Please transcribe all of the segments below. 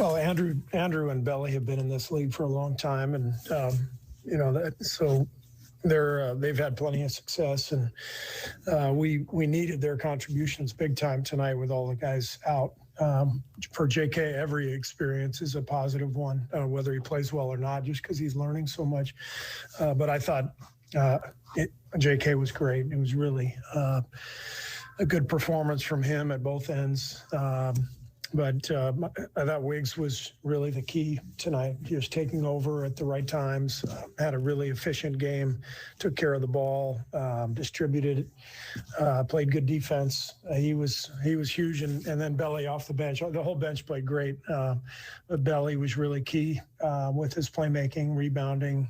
Well, Andrew and Belly have been in this league for a long time, and so they've had plenty of success, and we needed their contributions big time tonight with all the guys out. For JK, every experience is a positive one, whether he plays well or not, just because he's learning so much. But I thought JK was great. It was really a good performance from him at both ends. But I thought Wiggs was really the key tonight. He was taking over at the right times, had a really efficient game, took care of the ball, distributed, played good defense. He was huge, and then Belly off the bench. The whole bench played great. But Belly was really key with his playmaking, rebounding,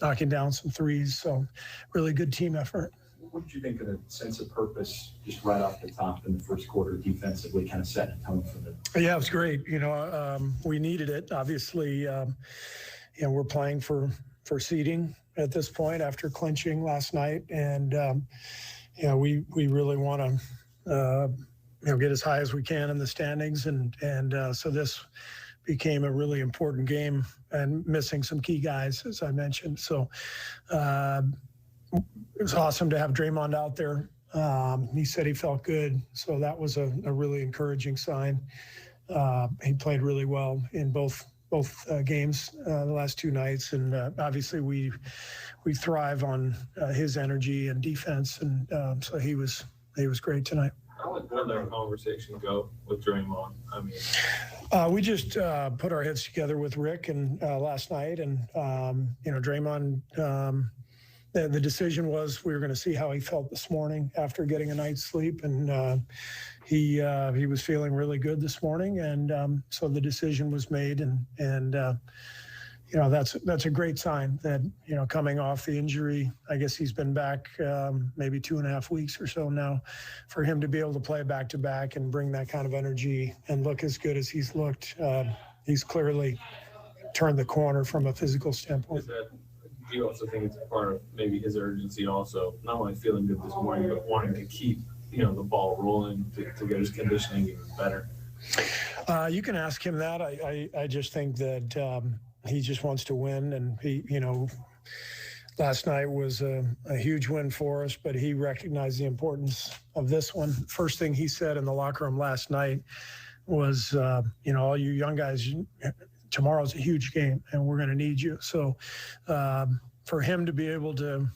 knocking down some threes. So really good team effort. What did you think of the sense of purpose just right off the top in the first quarter defensively, kind of setting a tone for them? Yeah, it was great. We needed it. Obviously, we're playing for seeding at this point after clinching last night. And, we really want to, get as high as we can in the standings. And so this became a really important game and missing some key guys, as I mentioned. So, it was awesome to have Draymond out there. He said he felt good, so that was a really encouraging sign. He played really well in both games the last two nights, and obviously we thrive on his energy and defense, and so he was great tonight. How did that conversation go with Draymond? I mean, we just put our heads together with Rick and last night, and Draymond. The decision was we were going to see how he felt this morning after getting a night's sleep, and he was feeling really good this morning, and so the decision was made, and that's a great sign that coming off the injury, I guess he's been back maybe 2.5 weeks or so now, for him to be able to play back to back and bring that kind of energy and look as good as he's looked. He's clearly turned the corner from a physical standpoint. Do you also think it's a part of maybe his urgency also, not only feeling good this morning, but wanting to keep, the ball rolling to get his conditioning even better? You can ask him that. I just think that he just wants to win, and he, last night was a huge win for us, but he recognized the importance of this one. First thing he said in the locker room last night was, all you young guys, tomorrow's a huge game, and we're going to need you. So for him to be able to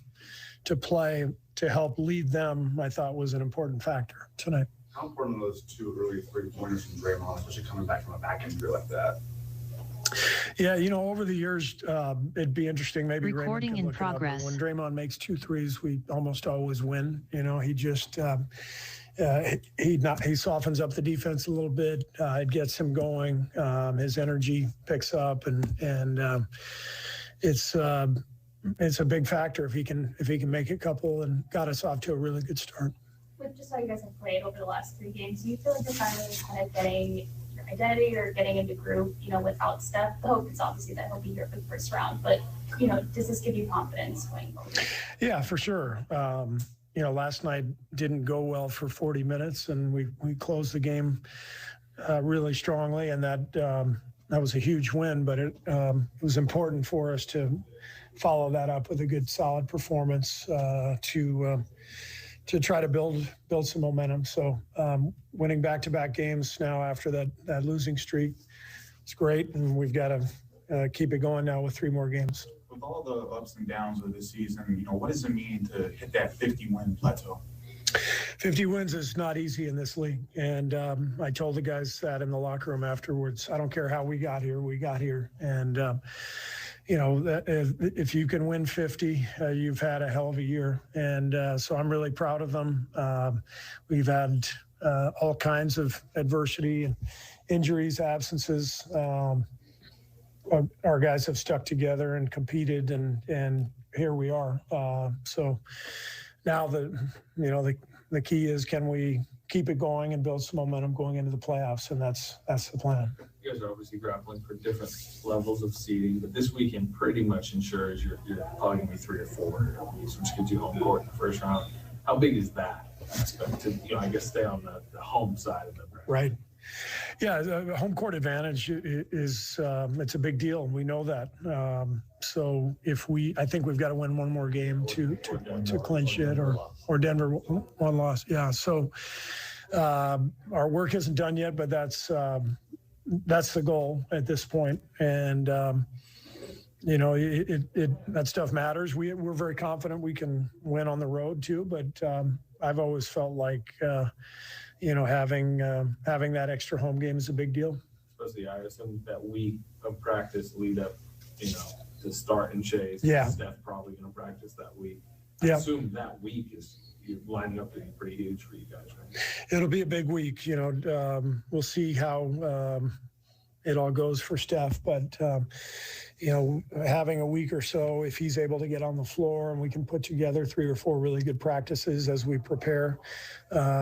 play, to help lead them, I thought was an important factor tonight. How important are those two early three-pointers from Draymond, especially coming back from a back injury like that? Yeah, over the years, it'd be interesting. Maybe recording in progress. When Draymond makes 2 threes, we almost always win. He just he softens up the defense a little bit. It gets him going. His energy picks up, and it's a big factor if he can make a couple, and got us off to a really good start. With just how you guys have played over the last 3 games, do you feel like you're finally kind of getting your identity or getting into groove, without Steph? The hope is obviously that he'll be here for the first round, but, does this give you confidence going forward? Yeah, for sure. Last night didn't go well for 40 minutes, and we closed the game really strongly, and that was a huge win, but it was important for us to follow that up with a good, solid performance to try to build some momentum. So winning back-to-back games now after that losing streak, it's great, and we've got to keep it going now with 3 more games. With all the ups and downs of this season, what does it mean to hit that 50-win plateau? 50 wins is not easy in this league, and I told the guys that in the locker room afterwards. I don't care how we got here, and if you can win 50, you've had a hell of a year, and so I'm really proud of them. We've had all kinds of adversity and injuries, absences. Our guys have stuck together and competed, and here we are. So now the key is, can we keep it going and build some momentum going into the playoffs, and that's the plan. You guys are obviously grappling for different levels of seeding, but this weekend pretty much ensures you're probably going to be 3 or 4, which gives you home court in the first round. How big is that aspect to, I guess, stay on the home side of it? Right. Yeah, the home court advantage is it's a big deal. We know that. So I think we've got to win one more game to clinch it, or Denver one loss. Yeah. So our work isn't done yet, but that's the goal at this point. And that stuff matters. We're very confident we can win on the road too. But I've always felt like having that extra home game is a big deal. Especially, I assume that week of practice lead up, to start and chase. Yeah. Steph probably going to practice that week. Yeah. I assume that week you're lining up to be pretty huge for you guys, right? It'll be a big week. We'll see how it all goes for Steph, but having a week or so, if he's able to get on the floor and we can put together 3 or 4 really good practices as we prepare.